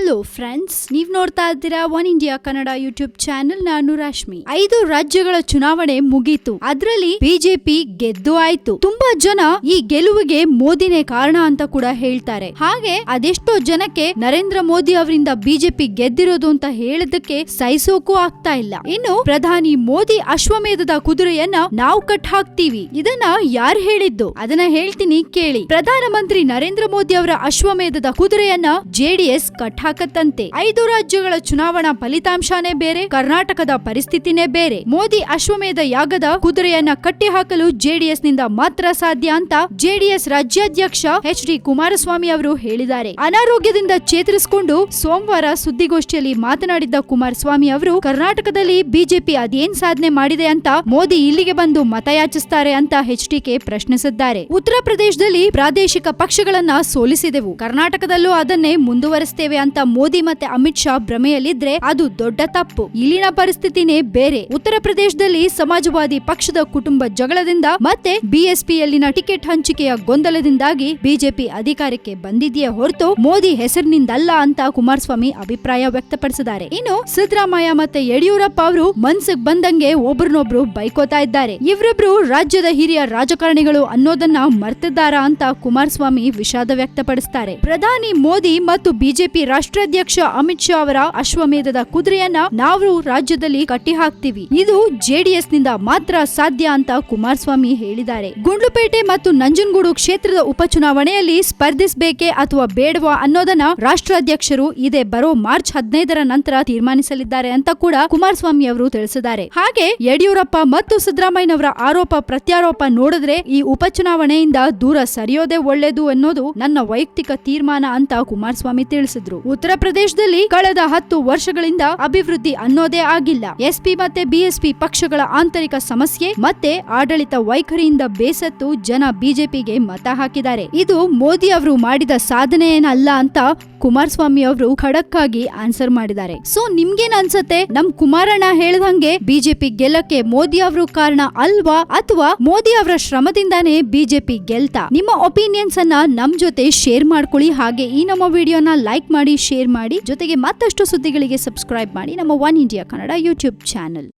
Hello friends, ನೀವ್ ನೋಡ್ತಾ ಇದ್ದೀರಾ one India Kannada YouTube channel. ನಾನು ರಾಶ್ಮಿ. 5 ರಾಜ್ಯಗಳ ಚುನಾವಣೆ ಮುಗೀತು. ಅದರಲ್ಲಿ ಬಿಜೆಪಿ ಗೆದ್ದು ಆಯ್ತು. ತುಂಬಾ ಜನ ಈ ಗೆಲುವಿಗೆ ಮೋದಿನೇ ಕಾರಣ ಅಂತ ಕೂಡ ಹೇಳ್ತಾರೆ. ಹಾಗೆ ಅದೆಷ್ಟೋ ಜನಕ್ಕೆ ನರೇಂದ್ರ ಮೋದಿ ಅವರಿಂದ ಬಿಜೆಪಿ ಗೆದ್ದಿರೋದು ಅಂತ ಹೇಳೋದಕ್ಕೆ ಸಹಿಸೋಕು ಆಗ್ತಾ ಇಲ್ಲ. ಇನ್ನು ಪ್ರಧಾನಿ ಮೋದಿ ಅಶ್ವಮೇಧದ ಕುದುರೆಯನ್ನ ನಾವು ಕಟ್ ಹಾಕ್ತೀವಿ, ಇದನ್ನ ಯಾರು ಹೇಳಿದ್ದು ಅದನ್ನ ಹೇಳ್ತೀನಿ ಕೇಳಿ. ಪ್ರಧಾನಮಂತ್ರಿ ನರೇಂದ್ರ ಮೋದಿ ಅವರ ಅಶ್ವಮೇಧದ ಕುದುರೆಯನ್ನ ಜೆಡಿಎಸ್ ಕಟ್ ಹಾಕತ್ತಂತೆ. 5 ರಾಜ್ಯಗಳ ಚುನಾವಣಾ ಫಲಿತಾಂಶನೇ ಬೇರೆ, ಕರ್ನಾಟಕದ ಪರಿಸ್ಥಿತಿನೇ ಬೇರೆ. ಮೋದಿ ಅಶ್ವಮೇಧ ಯಾಗದ ಕುದುರೆಯನ್ನ ಕಟ್ಟಿ ಹಾಕಲು ಜೆಡಿಎಸ್ ನಿಂದ ಮಾತ್ರ ಸಾಧ್ಯ ಅಂತ ಜೆಡಿಎಸ್ ರಾಜ್ಯಾಧ್ಯಕ್ಷ ಎಚ್.ಡಿ. ಕುಮಾರಸ್ವಾಮಿ ಅವರು ಹೇಳಿದ್ದಾರೆ. ಅನಾರೋಗ್ಯದಿಂದ ಚೇತರಿಸಿಕೊಂಡು ಸೋಮವಾರ ಸುದ್ದಿಗೋಷ್ಠಿಯಲ್ಲಿ ಮಾತನಾಡಿದ್ದ ಕುಮಾರಸ್ವಾಮಿ ಅವರು ಕರ್ನಾಟಕದಲ್ಲಿ ಬಿಜೆಪಿ ಅದೇನ್ ಸಾಧನೆ ಮಾಡಿದೆ ಅಂತ ಮೋದಿ ಇಲ್ಲಿಗೆ ಬಂದು ಮತಯಾಚಿಸ್ತಾರೆ ಅಂತ ಎಚ್.ಡಿ.ಕೆ ಪ್ರಶ್ನಿಸಿದ್ದಾರೆ. ಉತ್ತರ ಪ್ರದೇಶದಲ್ಲಿ ಪ್ರಾದೇಶಿಕ ಪಕ್ಷಗಳನ್ನ ಸೋಲಿಸಿದೆವು, ಕರ್ನಾಟಕದಲ್ಲೂ ಅದನ್ನೇ ಮುಂದುವರಿಸ್ತೇವೆ ಅಂತ ಮೋದಿ ಮತ್ತೆ ಅಮಿತ್ ಶಾ ಭ್ರಮೆಯಲ್ಲಿದ್ರೆ ಅದು ದೊಡ್ಡ ತಪ್ಪು. ಇಲ್ಲಿನ ಪರಿಸ್ಥಿತಿನೇ ಬೇರೆ. ಉತ್ತರ ಪ್ರದೇಶದಲ್ಲಿ ಸಮಾಜವಾದಿ ಪಕ್ಷದ ಕುಟುಂಬ ಜಗಳದಿಂದ ಮತ್ತೆ ಬಿಎಸ್ಪಿಯಲ್ಲಿನ ಟಿಕೆಟ್ ಹಂಚಿಕೆಯ ಗೊಂದಲದಿಂದಾಗಿ ಬಿಜೆಪಿ ಅಧಿಕಾರಕ್ಕೆ ಬಂದಿದೆಯೇ ಹೊರತು ಮೋದಿ ಹೆಸರಿನಿಂದಲ್ಲ ಅಂತ ಕುಮಾರಸ್ವಾಮಿ ಅಭಿಪ್ರಾಯ ವ್ಯಕ್ತಪಡಿಸಿದ್ದಾರೆ. ಇನ್ನು ಸಿದ್ದರಾಮಯ್ಯ ಮತ್ತೆ ಯಡಿಯೂರಪ್ಪ ಅವರು ಮನ್ಸಿಗೆ ಬಂದಂಗೆ ಒಬ್ರನ್ನೊಬ್ರು ಬೈಕೋತಾ ಇದ್ದಾರೆ. ಇವರಿಬ್ರು ರಾಜ್ಯದ ಹಿರಿಯ ರಾಜಕಾರಣಿಗಳು ಅನ್ನೋದನ್ನ ಮರ್ತಿದ್ದಾರಾ ಅಂತ ಕುಮಾರಸ್ವಾಮಿ ವಿಷಾದ ವ್ಯಕ್ತಪಡಿಸುತ್ತಾರೆ. ಪ್ರಧಾನಿ ಮೋದಿ ಮತ್ತು ಬಿಜೆಪಿ ರಾಷ್ಟ್ರಾಧ್ಯಕ್ಷ ಅಮಿತ್ ಶಾ ಅವರ ಅಶ್ವಮೇಧದ ಕುದುರೆಯನ್ನ ನಾವು ರಾಜ್ಯದಲ್ಲಿ ಕಟ್ಟಿ ಹಾಕ್ತೀವಿ, ಇದು ಜೆಡಿಎಸ್ ನಿಂದ ಮಾತ್ರ ಸಾಧ್ಯ ಅಂತ ಕುಮಾರಸ್ವಾಮಿ ಹೇಳಿದ್ದಾರೆ. ಗುಂಡ್ಲುಪೇಟೆ ಮತ್ತು ನಂಜನಗೂಡು ಕ್ಷೇತ್ರದ ಉಪಚುನಾವಣೆಯಲ್ಲಿ ಸ್ಪರ್ಧಿಸಬೇಕೆ ಅಥವಾ ಬೇಡವಾ ಅನ್ನೋದನ್ನ ರಾಷ್ಟ್ರಾಧ್ಯಕ್ಷರು ಇದೇ ಬರೋ ಮಾರ್ಚ್ 15ರ ನಂತರ ತೀರ್ಮಾನಿಸಲಿದ್ದಾರೆ ಅಂತ ಕೂಡ ಕುಮಾರಸ್ವಾಮಿ ಅವರು ತಿಳಿಸಿದ್ದಾರೆ. ಹಾಗೆ ಯಡಿಯೂರಪ್ಪ ಮತ್ತು ಸಿದ್ದರಾಮಯ್ಯನವರ ಆರೋಪ ಪ್ರತ್ಯಾರೋಪ ನೋಡಿದ್ರೆ ಈ ಉಪಚುನಾವಣೆಯಿಂದ ದೂರ ಸರಿಯೋದೇ ಒಳ್ಳೇದು ಅನ್ನೋದು ನನ್ನ ವೈಯಕ್ತಿಕ ತೀರ್ಮಾನ ಅಂತ ಕುಮಾರಸ್ವಾಮಿ ತಿಳಿಸಿದ್ರು. ಉತ್ತರ ಪ್ರದೇಶದಲ್ಲಿ ಕಳೆದ 10 ವರ್ಷಗಳಿಂದ ಅಭಿವೃದ್ಧಿ ಅನ್ನೋದೇ ಆಗಿಲ್ಲ. ಎಸ್ಪಿ ಮತ್ತೆ ಬಿಎಸ್ಪಿ ಪಕ್ಷಗಳ ಆಂತರಿಕ ಸಮಸ್ಯೆ ಮತ್ತೆ ಆಡಳಿತ ವೈಖರಿಯಿಂದ ಬೇಸತ್ತು ಜನ ಬಿಜೆಪಿಗೆ ಮತ ಹಾಕಿದ್ದಾರೆ. ಇದು ಮೋದಿ ಅವರು ಮಾಡಿದ ಸಾಧನೆ ಏನಲ್ಲ ಅಂತ ಕುಮಾರಸ್ವಾಮಿ ಅವರು ಖಡಕ್ ಆಗಿ ಆನ್ಸರ್ ಮಾಡಿದ್ದಾರೆ. ಸೊ ನಿಮ್ಗೇನ್ ಅನ್ಸತ್ತೆ? ನಮ್ ಕುಮಾರಣ್ಣ ಹೇಳ್ದಂಗೆ ಬಿಜೆಪಿ ಗೆಲ್ಲಕ್ಕೆ ಮೋದಿ ಅವರು ಕಾರಣ ಅಲ್ವಾ ಅಥವಾ ಮೋದಿ ಅವರ ಶ್ರಮದಿಂದಾನೇ ಬಿಜೆಪಿ ಗೆಲ್ತಾ? ನಿಮ್ಮ ಒಪಿನಿಯನ್ಸ್ ಅನ್ನ ನಮ್ ಜೊತೆ ಶೇರ್ ಮಾಡ್ಕೊಳ್ಳಿ. ಹಾಗೆ ಈ ನಮ್ಮ ವಿಡಿಯೋನ ಲೈಕ್ ಮಾಡಿ, ಶೇರ್ ಮಾಡಿ, ಜೊತೆಗೆ ಮತ್ತಷ್ಟು ಸುದ್ದಿಗಳಿಗೆ ಸಬ್ಸ್ಕ್ರೈಬ್ ಮಾಡಿ ನಮ್ಮ one India Kannada YouTube channel.